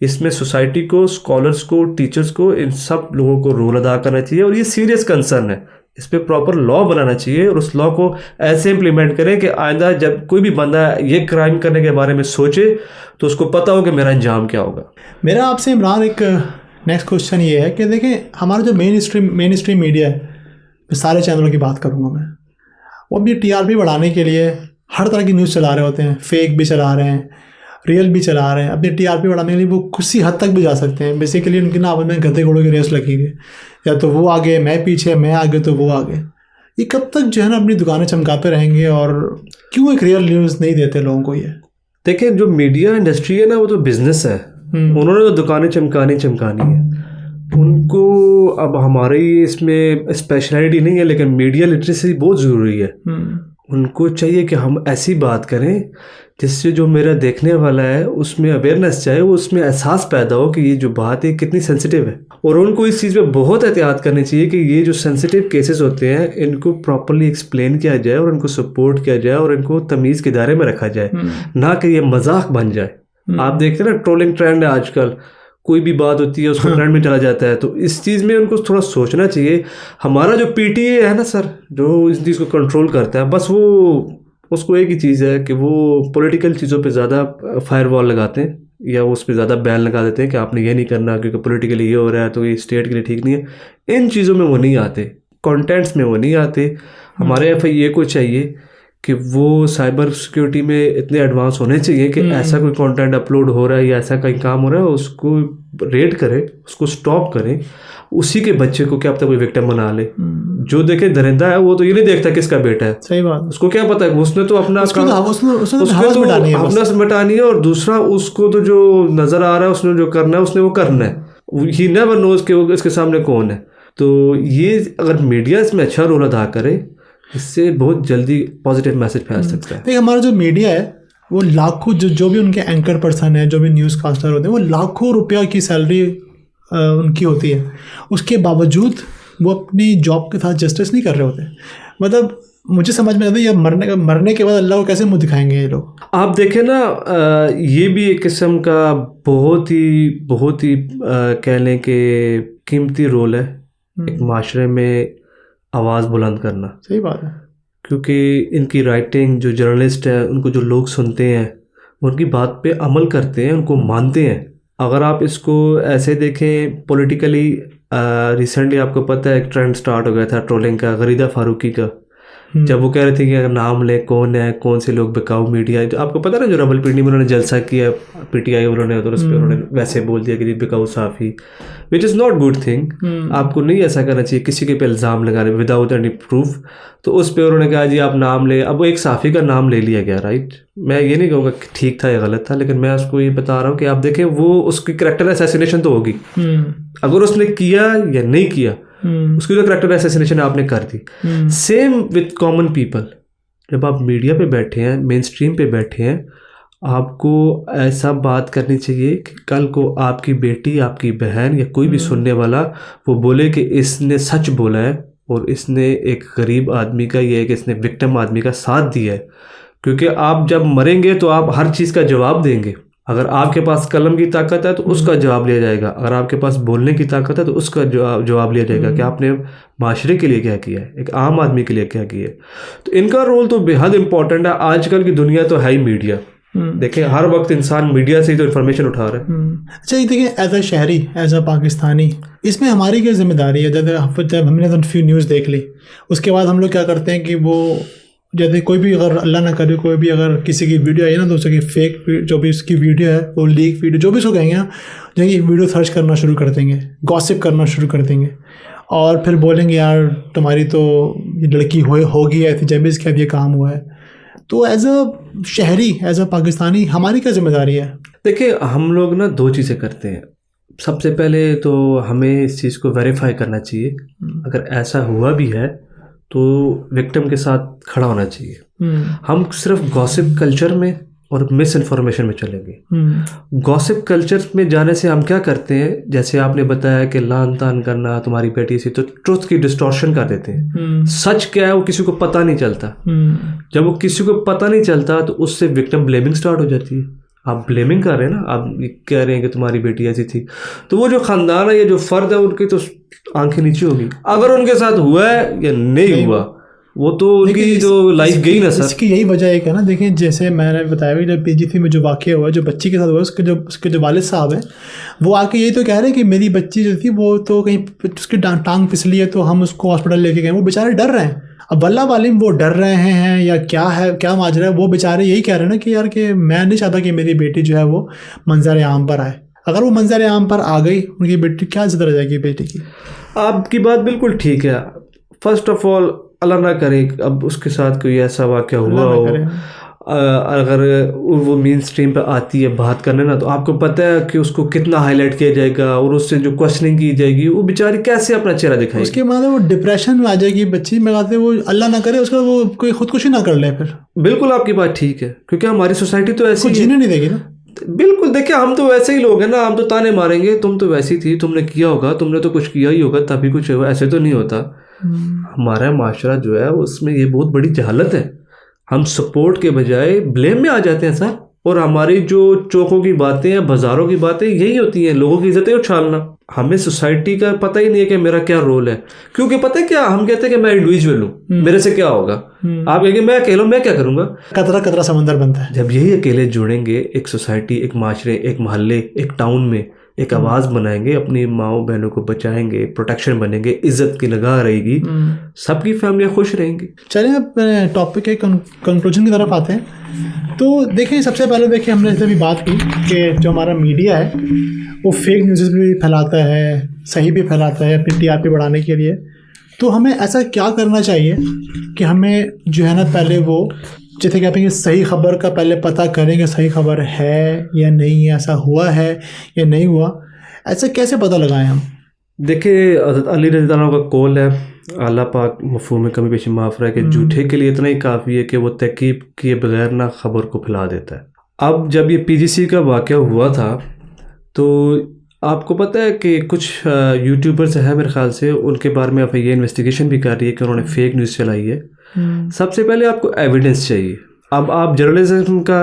इसमें सोसाइटी को, स्कॉलर्स को, टीचर्स को, इन सब लोगों को रोल अदा करना चाहिए और ये सीरियस कंसर्न है। इस पर प्रॉपर लॉ बनाना चाहिए और उस लॉ को ऐसे इम्प्लीमेंट करें कि आइंदा जब कोई भी बंदा ये क्राइम करने के बारे में सोचे तो उसको पता हो कि मेरा अंजाम क्या होगा। मेरा आपसे इमरान एक नेक्स्ट क्वेश्चन ये है कि देखें, हमारा जो मेन स्ट्रीम मीडिया है, सारे चैनलों की बात करूँगा मैं, वो अपनी TRP बढ़ाने के लिए हर तरह की न्यूज़ चला रहे होते हैं। फेक भी चला रहे हैं, रियल भी चला रहे हैं। अपनी TRP बढ़ाने के लिए वो किसी हद तक भी जा सकते हैं। बेसिकली उनकी ना आपस में गधे घोड़ों की रेस लगी हुई है, या तो वो आगे मैं पीछे, मैं आगे तो वो आगे। ये कब तक जो है ना अपनी दुकानें चमकाते रहेंगे और क्यों एक रियल न्यूज़ नहीं देते लोगों को? ये देखिए, जो मीडिया इंडस्ट्री है ना, वो तो बिजनेस है। उन्होंने तो दुकानें चमकानी है उनको। अब हमारी इसमें स्पेशलिटी नहीं है, लेकिन मीडिया लिटरेसी बहुत ज़रूरी है। उनको चाहिए कि हम ऐसी बात करें जिससे जो मेरा देखने वाला है उसमें अवेयरनेस चाहे, वो उसमें एहसास पैदा हो कि ये जो बात है कितनी सेंसिटिव है। और उनको इस चीज़ पे बहुत एहतियात करनी चाहिए कि ये जो सेंसिटिव केसेस होते हैं इनको प्रॉपरली एक्सप्लेन किया जाए और इनको सपोर्ट किया जाए और इनको तमीज़ के दायरे में रखा जाए, ना कि ये मजाक बन जाए। आप देखते हैं ना, ट्रोलिंग ट्रेंड है आजकल, कोई भी बात होती है उसको ट्रेंड में चला जाता है। तो इस चीज़ में उनको थोड़ा सोचना चाहिए। हमारा जो PTA है ना सर, जो इस चीज़ को कंट्रोल करता है, बस वो उसको एक ही चीज़ है कि वो पॉलिटिकल चीज़ों पे ज़्यादा फायरवॉल लगाते हैं या उस पर ज़्यादा बैन लगा देते हैं कि आपने ये नहीं करना क्योंकि पॉलिटिकली ये हो रहा है तो ये स्टेट के लिए ठीक नहीं है। इन चीज़ों में वो नहीं आते, कंटेंट्स में वो नहीं आते। हमारे FIA को चाहिए कि वो साइबर सिक्योरिटी में इतने एडवांस होने चाहिए कि ऐसा कोई कंटेंट अपलोड हो रहा है या ऐसा कहीं काम हो रहा है उसको रेड करें, उसको स्टॉप करें। उसी के बच्चे को क्या पता कोई विक्टिम बना ले। जो देखे दरिंदा है वो तो ये नहीं देखता किसका बेटा है। सही बात। उसको क्या पता है, उसने तो अपना उसको तो हवस मिटानी है और दूसरा उसको तो जो नजर आ रहा है उसने जो करना है उसने वो करना है। ही नेवर नोज कि वो इसके सामने कौन है। तो ये अगर मीडिया इसमें अच्छा रोल अदा करे, इससे बहुत जल्दी पॉजिटिव मैसेज फैल सकता है। देखिए, हमारा जो मीडिया है वो लाखों जो भी उनके एंकर पर्सन है, जो भी न्यूज़ कास्टर होते हैं, वो लाखों रुपया की सैलरी उनकी होती है। उसके बावजूद वो अपनी जॉब के साथ जस्टिस नहीं कर रहे होते। मतलब मुझे समझ में आता है, ये मरने के बाद अल्लाह को कैसे मुँह दिखाएंगे ये लोग। आप देखें ना, ये भी एक किस्म का बहुत ही कह लें कि कीमती रोल है एक माशरे में आवाज़ बुलंद करना। सही बात है। क्योंकि इनकी राइटिंग, जो जर्नलिस्ट है उनको जो लोग सुनते हैं उनकी बात पे अमल करते हैं, उनको मानते हैं। अगर आप इसको ऐसे देखें पॉलिटिकली, रिसेंटली आपको पता है एक ट्रेंड स्टार्ट हो गया था ट्रोलिंग का, गरीदा फारूकी का, जब वो कह रहे थे कि अगर नाम ले कौन है, कौन से लोग बिकाऊ मीडिया है। तो आपको पता ना, जो रावलपिंडी में उन्होंने जलसा किया PTI उन्होंने, तो उस पर उन्होंने वैसे बोल दिया कि बिकाऊ साफ़ी, which is not good thing. आपको नहीं ऐसा करना चाहिए किसी के पे इल्ज़ाम लगा रहे विदाउट एनी प्रूफ। तो उस पर उन्होंने कहा जी आप नाम ले। अब वो एक साफ़ी का नाम ले लिया गया, राइट। मैं ये नहीं कहूँगा कि ठीक था या गलत था, लेकिन मैं उसको ये बता रहा हूँ कि आप देखें वो उसकी कैरेक्टर असैसिनेशन तो होगी। अगर उसने किया या नहीं किया, उसकी जो कैरेक्टर असैसिनेशन आपने कर दी। Same with common people. जब आप मीडिया पे बैठे हैं, मेन स्ट्रीम पे बैठे हैं, आपको ऐसा बात करनी चाहिए कि कल को आपकी बेटी, आपकी बहन या कोई भी सुनने वाला वो बोले कि इसने सच बोला है और इसने एक गरीब आदमी का या एक इसने विक्टिम आदमी का साथ दिया है। क्योंकि आप जब मरेंगे तो आप हर चीज़ का जवाब देंगे। अगर आपके पास कलम की ताकत है तो उसका जवाब लिया जाएगा, अगर आपके पास बोलने की ताकत है तो उसका जवाब लिया जाएगा कि आपने माशरे के लिए क्या किया है, एक आम आदमी के लिए क्या किया है। तो इनका रोल तो बेहद इंपॉर्टेंट है। आजकल की दुनिया तो है ही मीडिया। देखें, हर वक्त इंसान मीडिया से ही तो इन्फॉर्मेशन उठा रहा है। अच्छा, ये देखिए, एज अ शहरी, एज अ पाकिस्तानी, इसमें हमारी क्या जिम्मेदारी है? जब हमने तो फ्यू न्यूज़ देख ली, उसके बाद हम लोग क्या करते हैं कि वो जैसे कोई भी अगर अल्लाह ना करे कोई भी अगर किसी की वीडियो आई ना, तो उसकी फेक जो भी उसकी वीडियो है, वो लीक वीडियो जो भी उसको कहेंगे ना, जो ये वीडियो सर्च करना शुरू कर देंगे, गॉसिप करना शुरू कर देंगे और फिर बोलेंगे यार तुम्हारी तो ये लड़की होगी ऐसी जब इसके साथ ये काम हुआ है। तो एज अ शहरी, एज अ पाकिस्तानी, हमारी क्या जिम्मेदारी है? देखिए, हम लोग ना दो चीज़ें करते हैं। सबसे पहले तो हमें इस चीज़ को वेरीफाई करना चाहिए। अगर ऐसा हुआ भी है तो विक्टिम के साथ खड़ा होना चाहिए। हम सिर्फ गॉसिप कल्चर में और मिस इन्फॉर्मेशन में चलेंगे। गॉसिप कल्चर में जाने से हम क्या करते हैं, जैसे आपने बताया कि लान तान करना तुम्हारी बेटी से, तो ट्रुथ की डिस्टॉर्शन कर देते हैं। सच क्या है वो किसी को पता नहीं चलता। जब वो किसी को पता नहीं चलता तो उससे विक्टिम ब्लेमिंग स्टार्ट हो जाती है। आप ब्लेमिंग कर रहे हैं ना, आप कह रहे हैं कि तुम्हारी बेटी ऐसी थी, तो वो जो ख़ानदान है या जो फ़र्द है उनकी तो आंखें नीचे होगी। अगर उनके साथ हुआ है या नहीं हुआ वो तो उनकी जो लाइफ गई ना सर। इसकी यही वजह एक है ना, देखिए जैसे मैंने बताया भी, जब PGC में जो वाक़या हुआ, जो बच्ची के साथ हुआ, उसके जो वालिद साहब हैं वो आके यही तो कह रहे हैं कि मेरी बच्ची जो थी वो तो कहीं उसकी टांग फिसली है तो हम उसको हॉस्पिटल लेके गए। वो बेचारे डर रहे हैं। अब वल्लाह वालिम वो डर रहे हैं या क्या है, क्या माजरा है, वो बेचारे यही कह रहे हैं ना कि यार कि मैं नहीं चाहता कि मेरी बेटी जो है वो मंजर आम पर आए। अगर वो मंजर आम पर आ गई, उनकी बेटी क्या इज्जत रह जाएगी बेटी की। आपकी बात बिल्कुल ठीक है। फर्स्ट ऑफ ऑल अल्लाह ना करे अब उसके साथ कोई ऐसा वाक़या हुआ हो, अगर वो मेन स्ट्रीम पे आती है बात करने ना, तो आपको पता है कि उसको कितना हाईलाइट किया जाएगा और उससे जो क्वेश्चनिंग की जाएगी वो बेचारी कैसे अपना चेहरा दिखाएगी। उसके बाद वो डिप्रेशन में आ जाएगी बच्ची। मैं कहते वो अल्लाह ना करे उसका वो कोई खुदकुशी ना कर ले फिर। बिल्कुल आपकी बात ठीक है, क्योंकि हमारी सोसाइटी तो ऐसी जीने नहीं देगी ना। बिल्कुल। देखिए हम तो वैसे ही लोग हैं ना, हम तो ताने मारेंगे तुम तो वैसी थी, तुमने किया होगा, तुमने तो कुछ किया ही होगा तभी कुछ हुआ, ऐसे तो नहीं होता। हमारा माशरा जो है उसमें ये बहुत बड़ी जहालत है। हम सपोर्ट के बजाय ब्लेम में आ जाते हैं सर। और हमारी जो चौकों की बातें हैं, बाज़ारों की बातें यही होती हैं, लोगों की इज्जतें उछालना। हमें सोसाइटी का पता ही नहीं है कि मेरा क्या रोल है, क्योंकि पता है क्या, हम कहते हैं कि मैं इंडिविजुअल हूँ, मेरे से क्या होगा। आप कहेंगे मैं अकेला, मैं क्या करूँगा। कतरा कतरा समंदर बनता है। जब यही अकेले जुड़ेंगे, एक सोसाइटी, एक माशरे, एक मोहल्ले, एक टाउन में एक आवाज़ बनाएंगे, अपनी माओ बहनों को बचाएंगे, प्रोटेक्शन बनेंगे, इज्जत की लगा रहेगी, सबकी फैमिलियाँ खुश रहेंगी। चलिए अब टॉपिक के कंक्लूजन की तरफ आते हैं। तो देखें, सबसे पहले देखिए हमने जैसे भी बात की कि जो हमारा मीडिया है वो फेक न्यूज़ भी फैलाता है, सही भी फैलाता है अपनी TRP बढ़ाने के लिए। तो हमें ऐसा क्या करना चाहिए कि हमें जो है ना पहले वो जैसे कहते हैं कि सही खबर का पहले पता करेंगे सही खबर है या नहीं है, ऐसा हुआ है या नहीं हुआ, ऐसा कैसे पता लगाएं हम। देखिए हज़रत अली रज़ी अल्लाह अन्हु का कौल है, अल्लाह पाक मफ़हूम में कमी पेशी माफ़ रहे, कि झूठे के लिए इतना ही काफ़ी है कि वो तहकीक किए बगैर ना खबर को फैला देता है। अब जब ये PGC का वाक़या हुआ था तो आपको पता है कि कुछ यूट्यूबर्स हैं मेरे ख्याल से, उनके बारे में FIA इन्वेस्टिगेशन भी कर रही है कि उन्होंने फेक न्यूज़ चलाई है। सबसे पहले आपको एविडेंस चाहिए। अब आप जर्नलिज्म का,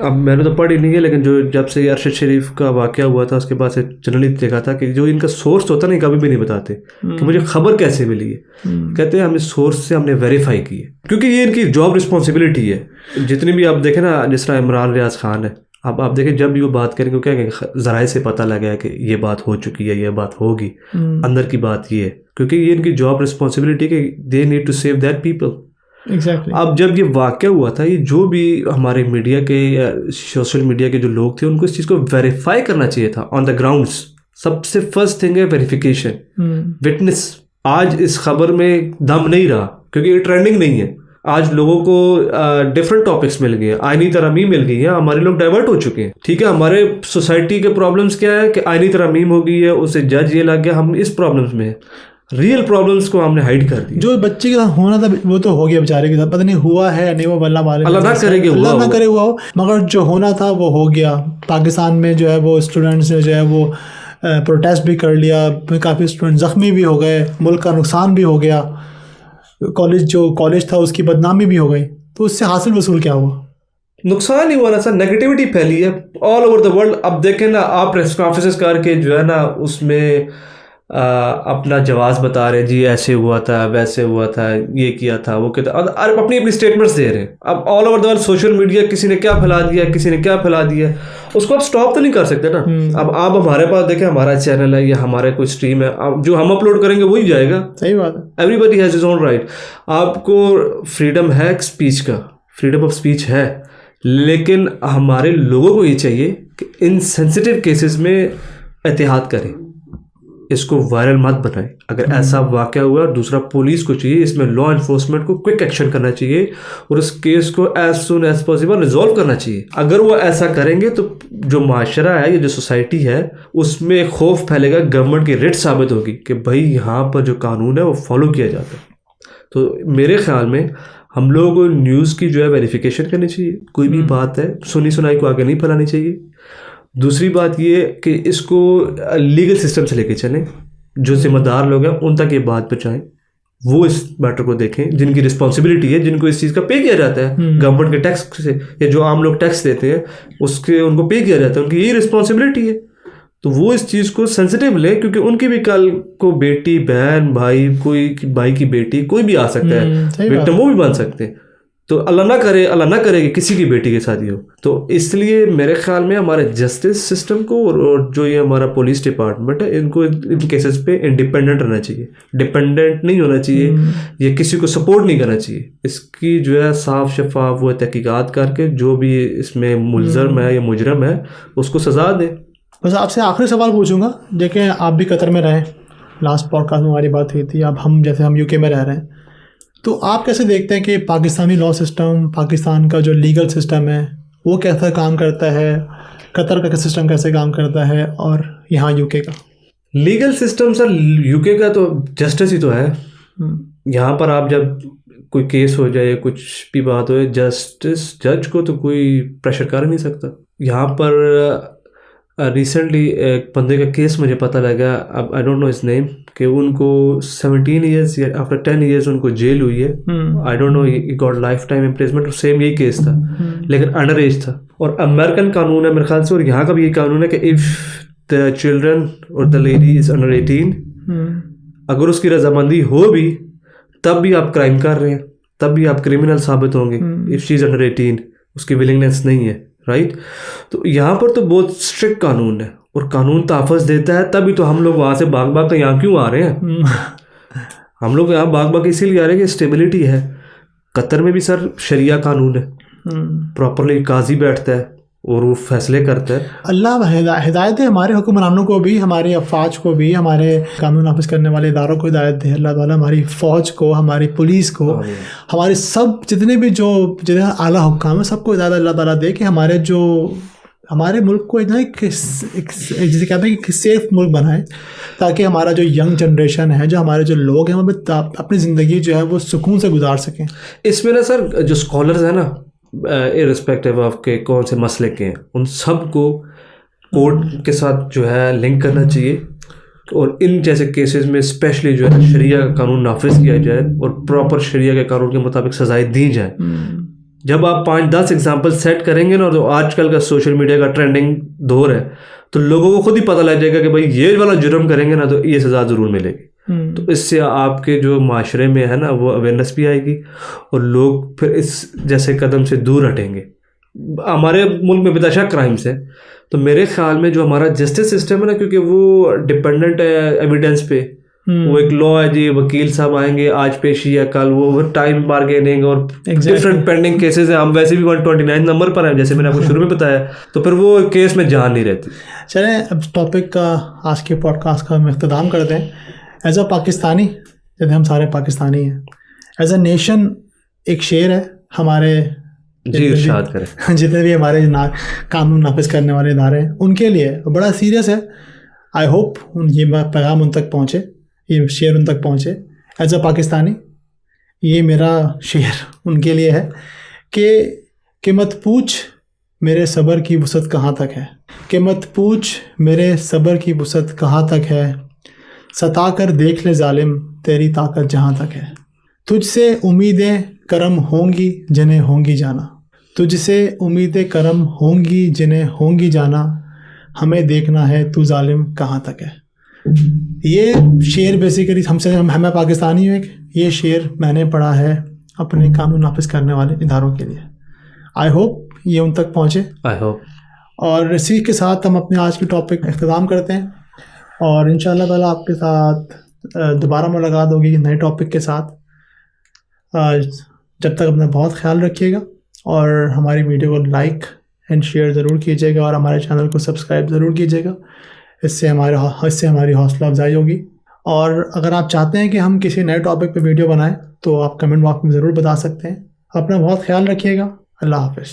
अब मैंने तो पढ़ी नहीं है, लेकिन जो जब से अरशद शरीफ का वाक़या हुआ था उसके बाद से जनरली देखा था कि जो इनका सोर्स होता नहीं, कभी भी नहीं बताते कि मुझे खबर कैसे मिली है। कहते हैं हमें सोर्स से हमने वेरीफाई की है, क्योंकि ये इनकी जॉब रिस्पॉन्सिबिलिटी है। जितनी भी आप देखें ना, जिस तरह इमरान रियाज खान है, अब आप देखें जब भी वो बात करेंगे क्या कहेंगे, ज़राए से पता लगा है कि ये बात हो चुकी है, ये बात होगी, अंदर की बात ये है, क्योंकि ये इनकी जॉब रिस्पॉन्सिबिलिटी कि they need to save that people. Exactly. अब जब ये वाक़या हुआ था, ये जो भी हमारे मीडिया के या सोशल मीडिया के जो लोग थे उनको इस चीज़ को वेरीफाई करना चाहिए था ऑन द ग्राउंड्स। सबसे फर्स्ट थिंग है वेरिफिकेशन, विटनेस। आज इस खबर में दम नहीं रहा क्योंकि ये ट्रेंडिंग नहीं है। आज लोगों को डिफरेंट टॉपिक्स मिल गए, आईनी तरमीम मिल गई है, हमारे लोग डाइवर्ट हो चुके हैं। ठीक है, हमारे सोसाइटी के प्रॉब्लम्स क्या है कि आईनी तरमीम हो गई है, उसे जज ये लग गया, हम इस प्रॉब्लम्स में, रियल प्रॉब्लम्स को हमने हाइड कर दिया। जो बच्चे के साथ होना था वो तो हो गया बेचारे के साथ, पता नहीं हुआ है नहीं, वो अल्लाह वाले अल्लाह ना करे हुआ हो, मगर जो होना था वो हो गया। पाकिस्तान में जो है वो स्टूडेंट्स ने जो है वो प्रोटेस्ट भी कर लिया, काफ़ी स्टूडेंट ज़ख्मी भी हो गए, मुल्क का नुकसान भी हो गया, कॉलेज था उसकी बदनामी भी हो गई। तो उससे हासिल वसूल क्या हुआ? नुकसान ही हुआ ना सर, नेगेटिविटी फैली है ऑल ओवर द वर्ल्ड। अब देखें ना, आप प्रेस कॉन्फ्रेंस करके जो है ना उसमें अपना जवाब बता रहे, जी ऐसे हुआ था, वैसे हुआ था, ये किया था, वो किया था, और अपनी अपनी स्टेटमेंट्स दे रहे हैं। अब all over the world social media, किसी ने क्या फैला दिया, किसी ने क्या फैला दिया, उसको आप स्टॉप तो नहीं कर सकते ना। अब आप हमारे पास देखें, हमारा चैनल है या हमारा कोई स्ट्रीम है, अब जो हम अपलोड करेंगे वही जाएगा। सही बात है, everybody has his own right. आपको फ्रीडम है स्पीच का, फ्रीडम ऑफ स्पीच है, लेकिन हमारे लोगों को ये चाहिए कि इन सेंसिटिव केसेस में एहतियात करें, इसको वायरल मत बनाएं। अगर ऐसा वाक़या हुआ, दूसरा पुलिस को चाहिए इसमें, लॉ एनफोर्समेंट को क्विक एक्शन करना चाहिए और उस केस को as soon as possible resolve करना चाहिए। अगर वो ऐसा करेंगे तो जो माशरा है, ये जो सोसाइटी है, उसमें खौफ फैलेगा, गवर्नमेंट की रिट साबित होगी कि भाई यहाँ पर जो कानून है वो फॉलो किया जाता है। तो मेरे ख्याल में हम लोगों को न्यूज़ की जो है वेरिफिकेशन करनी चाहिए, कोई भी बात है सुनी सुनाई को आगे नहीं फैलानी चाहिए। दूसरी बात ये कि इसको लीगल सिस्टम से लेके चलें, जो जिम्मेदार लोग हैं उन तक ये बात पहुँचाएं, वो इस मैटर को देखें, जिनकी रिस्पॉन्सिबिलिटी है, जिनको इस चीज़ का पे किया जाता है गवर्नमेंट के टैक्स से, या जो आम लोग टैक्स देते हैं उसके उनको पे किया जाता है, उनकी यही रिस्पॉन्सिबिलिटी है। तो वो इस चीज़ को सेंसिटिव ले, क्योंकि उनकी भी कल को बेटी, बहन, भाई, कोई भाई की बेटी, कोई भी आ सकता है विक्टिम, वो भी बन सकते हैं। तो अल्लाह ना करे कि किसी की बेटी के साथ ही हो। तो इसलिए मेरे ख्याल में हमारे जस्टिस सिस्टम को और जो ये हमारा पुलिस डिपार्टमेंट है, इनको इन केसेस पे इंडिपेंडेंट रहना चाहिए, डिपेंडेंट नहीं होना चाहिए, ये किसी को सपोर्ट नहीं करना चाहिए। इसकी जो है साफ शफाफ वो तहकीकात करके जो भी इसमें मुलज़म है या मुजरम है उसको सज़ा दें। बस आपसे आखिरी सवाल पूछूंगा, देखिए आप भी कतर में रहे, लास्ट पॉडकास्ट में हमारी बात हुई थी, अब हम यूके में रह रहे हैं, तो आप कैसे देखते हैं कि पाकिस्तानी लॉ सिस्टम, पाकिस्तान का जो लीगल सिस्टम है वो कैसा काम करता है, कतर का सिस्टम कैसे काम करता है, और यहाँ यूके का लीगल सिस्टम? सर यूके का तो जस्टिस ही तो है। यहाँ पर आप जब कोई केस हो जाए, कुछ भी बात हो, जज को तो कोई प्रेशर कर नहीं सकता। यहाँ पर रिसेंटली एक बंदे का केस मुझे पता लगा, अब आई डोंट नो हिज नेम, कि उनको 17 ईयर्स या आफ्टर 10 ईयर्स उनको जेल हुई है। आई don't no, he got life time imprisonment, same यही केस था, लेकिन अंडर एज था। और अमेरिकन कानून है मेरे ख्याल से, और यहाँ का भी यही कानून है कि इफ़ द चिल्ड्रन और द लेडी इज अंडर 18, अगर उसकी रजामंदी हो भी तब भी आप क्राइम कर रहे हैं, तब भी आप क्रिमिनल साबित होंगे। इफ़ शी इज़ अंडर 18, उसकी विलिंगनेस नहीं है, राइट। तो यहाँ पर तो बहुत स्ट्रिक्ट कानून है, और कानून तहफ़्फ़ुज़ देता है, तभी तो हम लोग वहाँ से भाग भाग कर यहाँ क्यों आ रहे हैं। हम लोग यहाँ भाग भाग इसीलिए आ रहे हैं कि स्टेबिलिटी है। कतर में भी सर शरिया कानून है, प्रॉपरली काजी बैठता है और वो फैसले करता है। अल्लाह हिदायत है हमारे हुक्मरानों को भी, हमारे अफवाज को भी, हमारे कानून नाफिज करने वाले इदारों को हिदायत दे अल्लाह ताला, हमारी फ़ौज को, हमारी पुलिस को, हमारे सब जितने भी जो आला हुक्काम है सबको हिदायत अल्लाह ताला दे कि हमारे मुल्क को जैसे कहते हैं कि सेफ मुल्क बनाए, ताकि हमारा जो यंग जनरेशन है, जो हमारे जो लोग हैं, वो अपनी ज़िंदगी जो है वो सुकून से गुजार सकें। इसमें ना सर जो स्कॉलर्स हैं ना, इर्रेस्पेक्टिव ऑफ के कौन से मसले के हैं, उन सब को कोर्ट के साथ जो है लिंक करना चाहिए, और इन जैसे केसेस में स्पेशली जो है शरिया का कानून नाफिज किया जाए और प्रॉपर शरिया के कानून के मुताबिक सजाएं दी जाए। जब आप 5-10 एग्जाम्पल सेट करेंगे ना, तो आजकल का सोशल मीडिया का ट्रेंडिंग दौर है, तो लोगों को खुद ही पता लग जाएगा कि भाई ये वाला जुर्म करेंगे ना तो ये सज़ा ज़रूर मिलेगी। तो इससे आपके जो माशरे में है ना वो अवेयरनेस भी आएगी, और लोग फिर इस जैसे कदम से दूर हटेंगे। हमारे मुल्क में बेशक क्राइम्स है, तो मेरे ख्याल में जो हमारा जस्टिस सिस्टम है ना, क्योंकि वो डिपेंडेंट है एविडेंस पे, वो एक लॉ है जी, वकील साहब आएंगे, आज पेशी है, कल वो टाइम बार्गेनिंग और डिफरेंट पेंडिंग केसेस हैं। हम वैसे भी 129 नंबर पर हैं, जैसे मैंने आपको शुरू में बताया, तो फिर वो केस में जान नहीं रहती। चलें अब टॉपिक का, आज के पॉडकास्ट का हम इख्तिताम करते हैं। एज अ पाकिस्तानी, जैसे हम सारे पाकिस्तानी हैं, एज अ नेशन एक शेर है हमारे, जी इरशाद करें, जितने भी हमारे कानून नाफिज करने वाले इदारे हैं उनके लिए बड़ा सीरियस है। आई होप ये पैगाम उन तक पहुँचे, ये शेर उन तक पहुँचे। एज अ पाकिस्तानी ये मेरा शेर उनके लिए है कि मत पूछ मेरे सब्र की वुसअत कहाँ तक है, कि मत पूछ मेरे सब्र की वुसअत कहाँ तक है, सता कर देख ले जालिम तेरी ताकत जहाँ तक है। तुझसे उम्मीदें करम होंगी जिन्हें होंगी जाना, तुझसे उम्मीदें करम होंगी जिन्हें होंगी जाना, हमें देखना है तू जालिम कहाँ तक है। ये शेर बेसिकली हमें पाकिस्तानी हूँ, ये शेर मैंने पढ़ा है अपने कानून नाफिज करने वाले इदारों के लिए। आई होप ये उन तक पहुँचे, आई होप। और इसी के साथ हम अपने आज की टॉपिक इख्तिताम करते हैं, और इंशाल्लाह ताला आपके साथ दोबारा मुलाकात होगी नए टॉपिक के साथ। जब तक अपना बहुत ख्याल रखिएगा, और हमारी वीडियो को लाइक एंड शेयर ज़रूर कीजिएगा, और हमारे चैनल को सब्सक्राइब ज़रूर कीजिएगा। इससे हमारी हौसला अफजाई होगी। और अगर आप चाहते हैं कि हम किसी नए टॉपिक पे वीडियो बनाएं तो आप कमेंट बॉक्स में ज़रूर बता सकते हैं। अपना बहुत ख्याल रखिएगा। अल्लाह हाफ़िज़।